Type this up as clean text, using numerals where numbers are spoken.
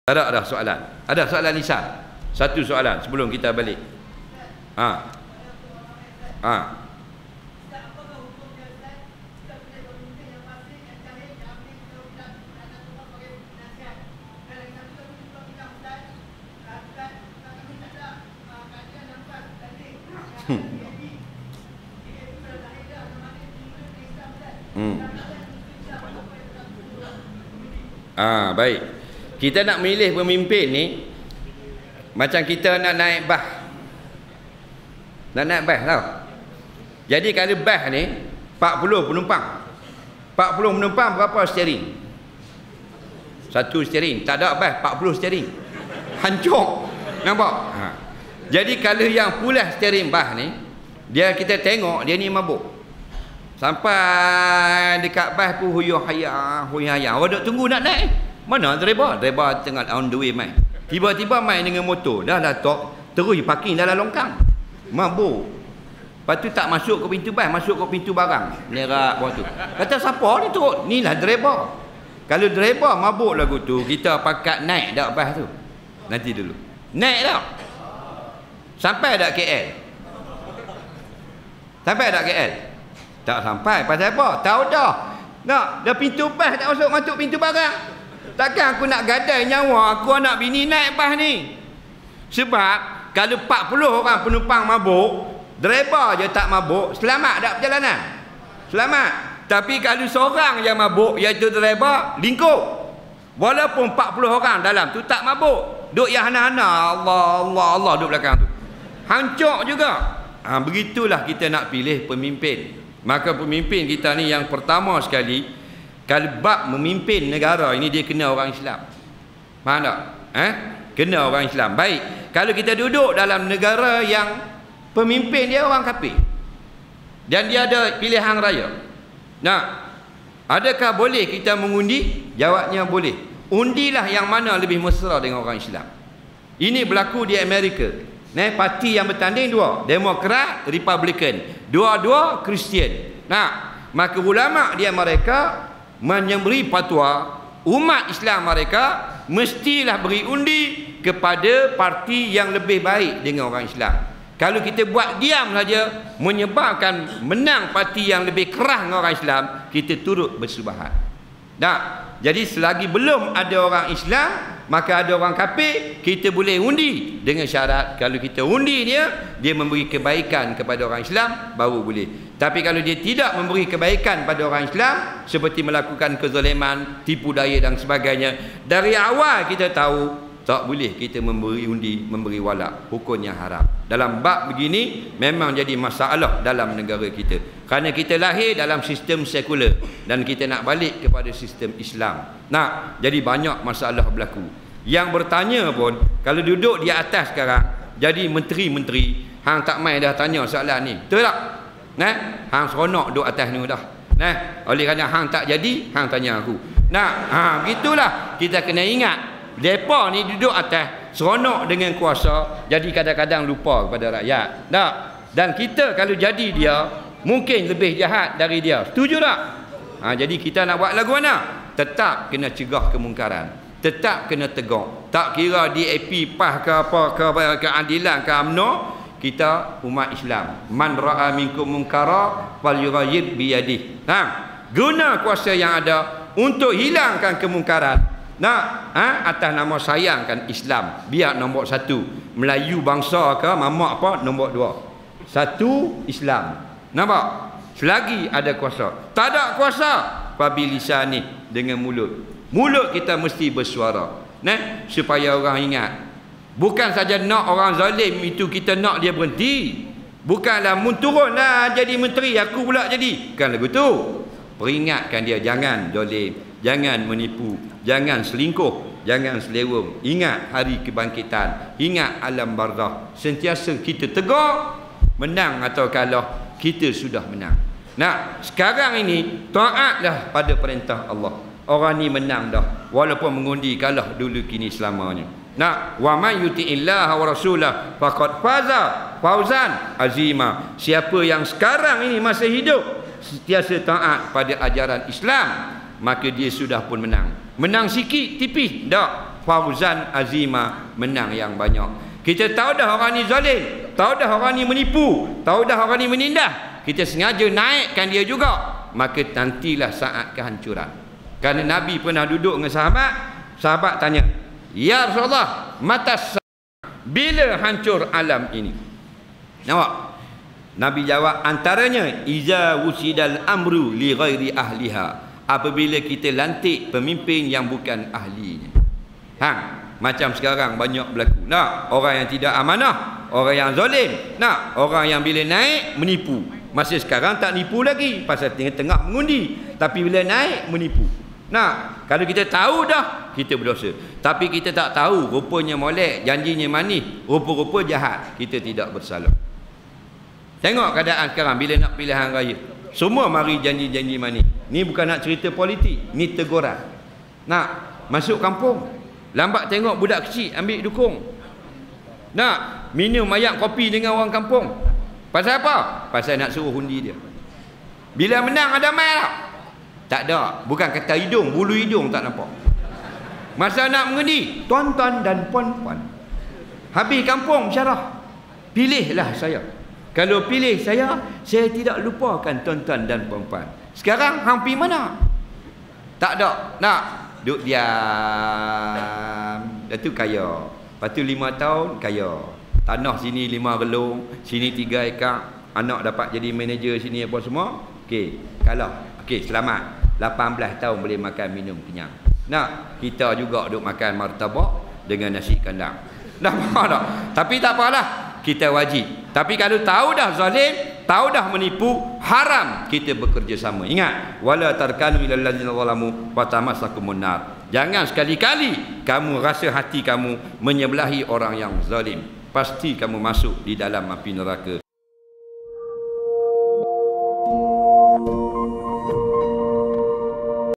Ada soalan. Ada soalan lisan. Satu soalan sebelum kita balik. Baik. Kita nak milih pemimpin ni macam kita nak naik bas. Nak naik bas tau. Jadi kalau bas ni 40 penumpang. 40 penumpang berapa steering? Satu steering. Tak ada bas 40 steering. Hancur. Nampak? Jadi kalau yang pula steering bas ni, dia kita tengok dia ni mabuk. Sampai dekat bas pun huyuh hayah. Orang duk tunggu nak naik. Mana driver? Driver tengah on the way main. Tiba-tiba main dengan motor. Dah tok terus parking dalam longkang. Mabuk. Lepas tu tak masuk ke pintu bas, masuk ke pintu barang. Nerak bawah tu. Kata siapa ni turut? Inilah driver. Kalau driver mabuk lagu tu, kita pakat naik dak bas tu. Nanti dulu. Naik dak? Sampai dak KL? Sampai dak KL? Tak sampai. Pasal apa? Tahu dah. Nak, dah pintu bas tak masuk pintu barang. Takkan aku nak gadai nyawa aku anak bini naik bas ni. Sebab kalau 40 orang penumpang mabuk, driver je tak mabuk, selamat tak perjalanan? Selamat. Tapi kalau seorang yang mabuk, iaitu driver, lingkup. Walaupun 40 orang dalam tu tak mabuk, duk yang hana-hana, Allah duk belakang tu, hancur juga. Begitulah kita nak pilih pemimpin. Maka pemimpin kita ni yang pertama sekali, kalau bab memimpin negara ini, dia kena orang Islam. Faham tak? Kena orang Islam. Baik, kalau kita duduk dalam negara yang pemimpin dia orang kafir dan dia ada pilihan raya, adakah boleh kita mengundi? Jawabnya boleh. Undilah yang mana lebih mesra dengan orang Islam. Ini berlaku di Amerika. Parti yang bertanding dua, Demokrat, Republican, dua-dua Kristian. Maka ulama dia mereka memberi fatwa umat Islam mereka mestilah beri undi kepada parti yang lebih baik dengan orang Islam. Kalau kita buat diam saja, menyebabkan menang parti yang lebih keras dengan orang Islam, kita turut bersubahat. Jadi selagi belum ada orang Islam, maka ada orang kafir, kita boleh undi dengan syarat kalau kita undi dia memberi kebaikan kepada orang Islam, baru boleh. Tapi kalau dia tidak memberi kebaikan pada orang Islam, seperti melakukan kezaliman, tipu daya dan sebagainya, dari awal kita tahu tak boleh kita memberi undi, memberi wala. Hukumnya haram. Dalam bab begini memang jadi masalah dalam negara kita. Kerana kita lahir dalam sistem sekular dan kita nak balik kepada sistem Islam. Jadi banyak masalah berlaku. Yang bertanya pun, kalau duduk di atas sekarang, jadi menteri-menteri, hang tak main dah tanya soalan ni. Betul tak? Hang seronok duduk atas ni dah. Oleh kerana hang tak jadi, hang tanya aku. Begitulah kita kena ingat. Depa ni duduk atas, seronok dengan kuasa, jadi kadang-kadang lupa kepada rakyat. Dan kita kalau jadi dia, mungkin lebih jahat dari dia. Setuju tak? Jadi kita nak buat lagu mana? Tetap kena cegah kemungkaran. Tetap kena tegur. Tak kira DAP, PAS ke apa, ke keadilan ke UMNO, kita umat Islam. Man ra'a minkum munkara falyughayyir bi yadihi. Guna kuasa yang ada untuk hilangkan kemungkaran. Atas nama sayangkan Islam, biar nombor satu. Melayu bangsa ke mamak apa, nombor dua. Satu, Islam. Nampak? Selagi ada kuasa. Tak ada kuasa, fabilisan ni, dengan mulut. Mulut kita mesti bersuara. Supaya orang ingat. Bukan saja nak orang zalim itu kita nak dia berhenti. Bukanlah turunlah jadi menteri, aku pula jadi. Bukan lagu tu. Peringatkan dia, jangan zalim, jangan menipu, jangan selingkuh, jangan seleweng. Ingat hari kebangkitan, ingat alam barzakh. Sentiasa kita tegur, menang atau kalah, kita sudah menang. Sekarang ini taatlah pada perintah Allah. Orang ni menang dah, walaupun mengundi kalah dulu kini selamanya. Wa man yuti'illaha wa rasulahu faqad faza fawzan azima. Siapa yang sekarang ini masih hidup sentiasa taat pada ajaran Islam, maka dia sudah pun menang. Menang sikit tipis, tak. fauzan azima, menang yang banyak. Kita tahu dah orang ni zalim, tahu dah orang ni menipu, tahu dah orang ni menindas, kita sengaja naikkan dia juga, maka nantilah saat kehancuran. Kerana Nabi pernah duduk dengan sahabat, sahabat tanya, ya Rasulullah, bila hancur alam ini? Nampak? Nabi jawab, antaranya iza wusidal amru li ghairi ahliha, apabila kita lantik pemimpin yang bukan ahlinya. Macam sekarang banyak berlaku. Nak orang yang tidak amanah, orang yang zalim, nak orang yang bila naik menipu. Masa sekarang tak nipu lagi pasal tengah-tengah mengundi, tapi bila naik menipu. Nah, kalau kita tahu dah, kita berdosa. Tapi kita tak tahu, rupanya molek, janjinya manis, rupa-rupa jahat, kita tidak bersalah. Tengok keadaan sekarang bila nak pilihan raya, semua mari janji-janji manis. Ni bukan nak cerita politik, ni teguran. Nak masuk kampung, lambat tengok budak kecil ambil dukung. Nak minum ayak kopi dengan orang kampung. Pasal apa? Pasal nak suruh undi dia. Bila menang ada mai tak? Tak ada. Bukan kata hidung, bulu hidung tak nampak. Masa nak mengundi, tuan-tuan dan puan-puan, habis kampung syarah, pilihlah saya. Kalau pilih saya tidak lupakan tuan-tuan dan puan-puan. Sekarang hampir mana? Tak ada. Nak duduk diam. Dah tu kaya. Lepas tu 5 tahun kaya. Tanah sini 5 relung, sini 3 ekar. Anak dapat jadi manager sini apa semua. Okey, kalau okey, selamat. 18 tahun boleh makan minum kenyang. Nak kita juga duk makan martabak dengan nasi kandang. Dah apa tak? Tapi tak apalah. Kita wajib. Tapi kalau tahu dah zalim, tahu dah menipu, haram kita bekerja sama. Ingat, wala tarkanu ilal ladzina zalamu wa tamassakumun nar. Jangan sekali-kali kamu rasa hati kamu menyebelahi orang yang zalim. Pasti kamu masuk di dalam api neraka.